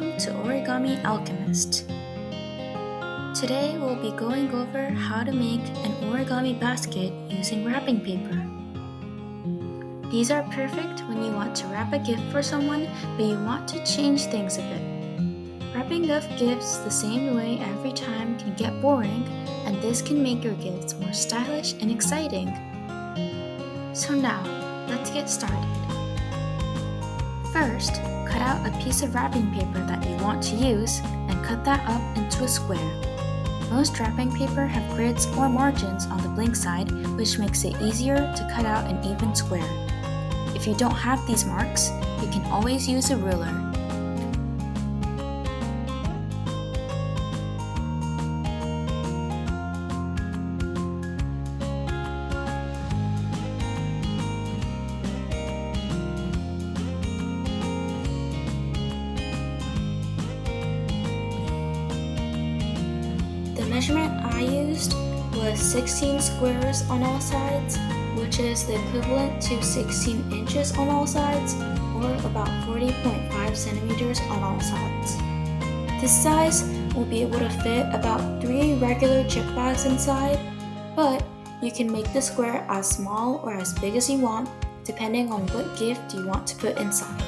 welcome to Origami Alchemist. Today we'll be going over how to make an origami basket using wrapping paper. These are perfect when you want to wrap a gift for someone but you want to change things a bit. Wrapping up gifts the same way every time can get boring, and this can make your gifts more stylish and exciting. So now, let's get started. First, cut out a piece of wrapping paper that you want to use and cut that up into a square. Most wrapping paper have grids or margins on the blank side, which makes it easier to cut out an even square. If you don't have these marks, you can always use a ruler. The measurement I used was 16 squares on all sides, which is the equivalent to 16 inches on all sides, or about 40.5 centimeters on all sides. This size will be able to fit about 3 regular chip bags inside, but you can make the square as small or as big as you want, depending on what gift you want to put inside.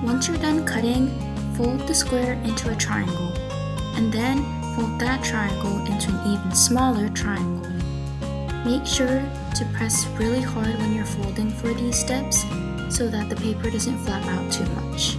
Once you're done cutting, fold the square into a triangle, and then fold that triangle into an even smaller triangle. Make sure to press really hard when you're folding for these steps so that the paper doesn't flap out too much.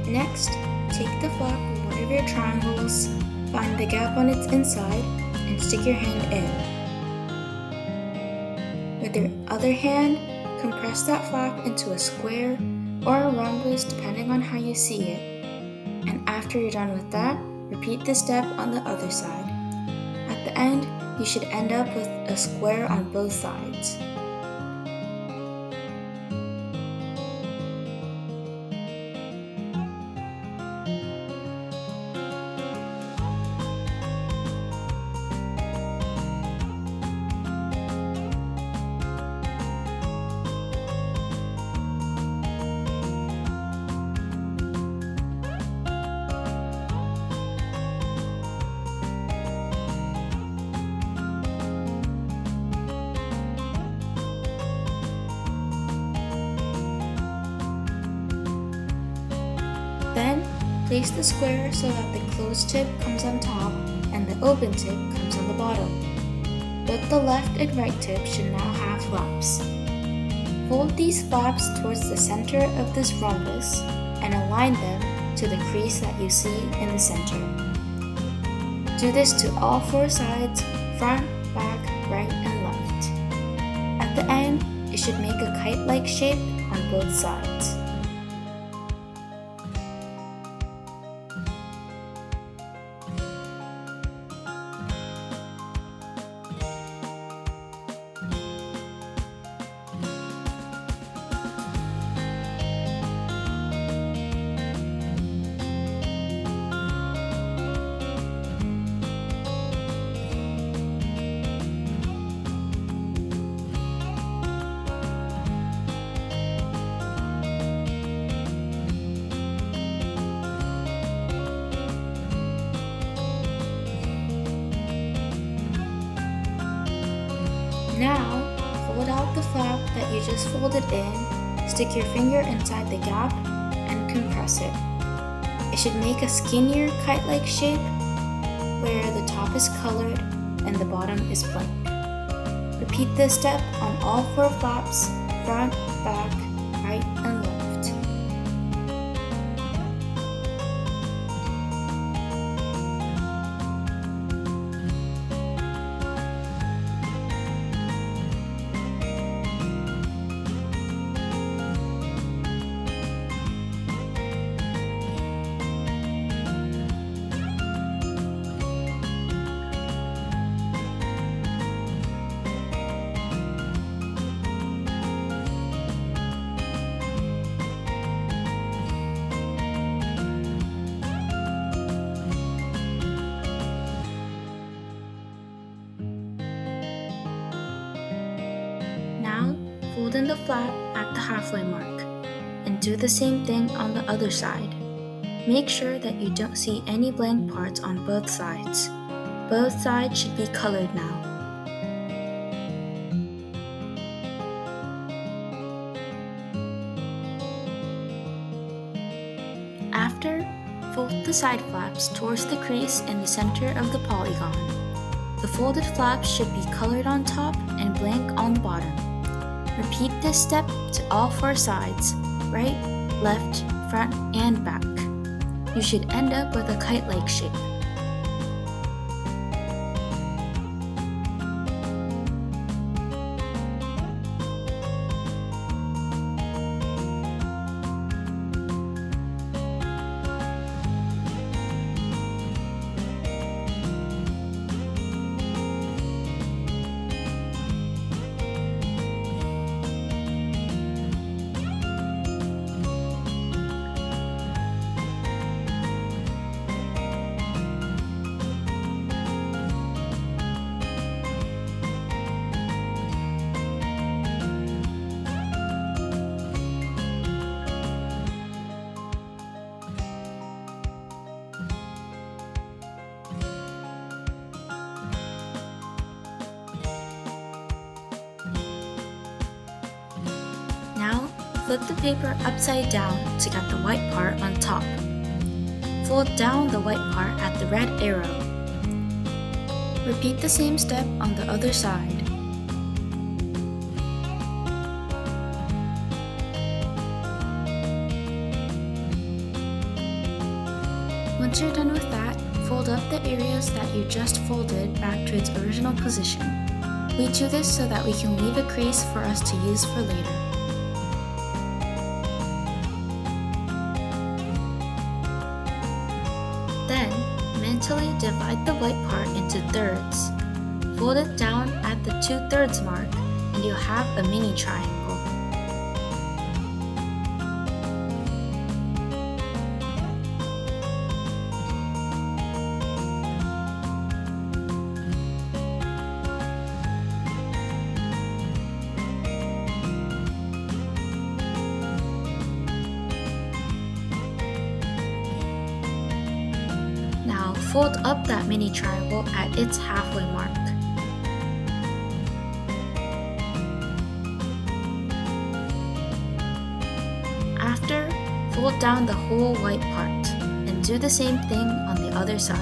Next, take the flap of one of your triangles, find the gap on its inside, and stick your hand in. With your other hand, compress that flap into a square or a rhombus depending on how you see it. And after you're done with that, repeat the step on the other side. At the end, you should end up with a square on both sides. Then, place the square so that the closed tip comes on top and the open tip comes on the bottom. Both the left and right tip should now have flaps. Fold these flaps towards the center of this rhombus and align them to the crease that you see in the center. Do this to all 4 sides, front, back, right, and left. At the end, it should make a kite-like shape on both sides. fold out the flap that you just folded in, stick your finger inside the gap, and compress it. It should make a skinnier kite-like shape where the top is colored and the bottom is blank. Repeat this step on all 4 flaps, front, back, right, and left. Now, fold in the flap at the halfway mark, and do the same thing on the other side. Make sure that you don't see any blank parts on both sides. Both sides should be colored now. After, fold the side flaps towards the crease in the center of the polygon. The folded flaps should be colored on top and blank on the bottom. Repeat this step to all 4 sides, right, left, front, and back. You should end up with a kite-like shape. Now, flip the paper upside down to get the white part on top. Fold down the white part at the red arrow. Repeat the same step on the other side. Once you're done with that, fold up the areas that you just folded back to its original position. We do this so that we can leave a crease for us to use for later. Then, mentally divide the white part into thirds. Fold it down at the 2/3 mark and you'll have a mini triangle. Now fold up that mini triangle at its halfway mark. After, fold down the whole white part and do the same thing on the other side.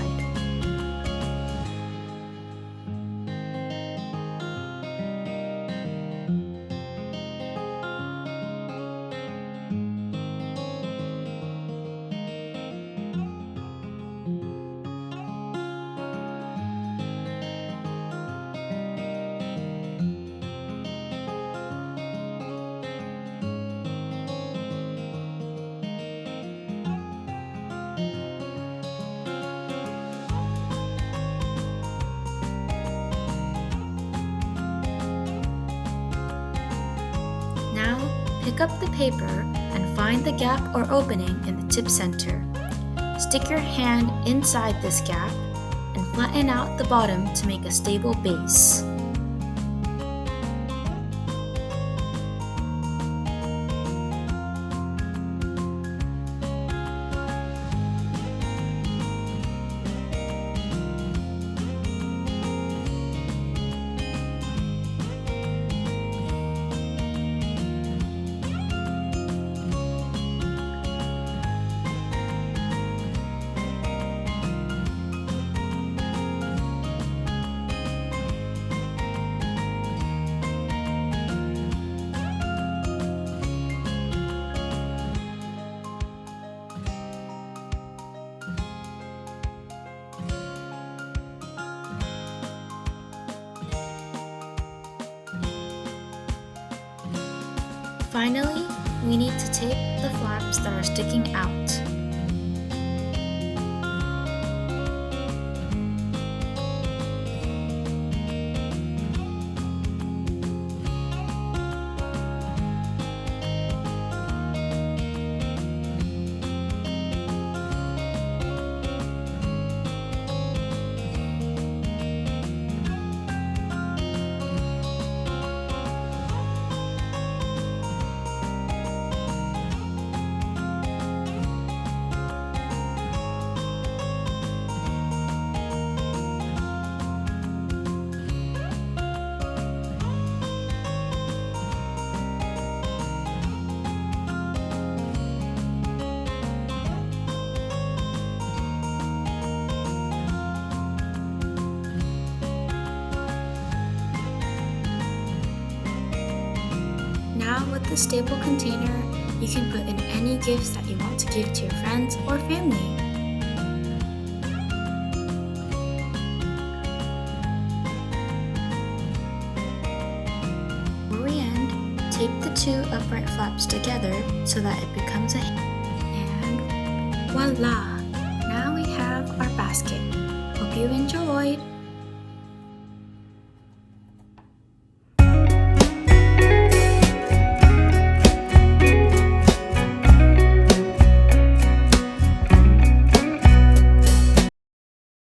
Now, pick up the paper and find the gap or opening in the tip center. Stick your hand inside this gap and flatten out the bottom to make a stable base. Finally, we need to tape the flaps that are sticking out. Now with the staple container, you can put in any gifts that you want to give to your friends or family. Where we end, tape the two upright flaps together so that it becomes a and voila! Now we have our basket. Hope you enjoyed!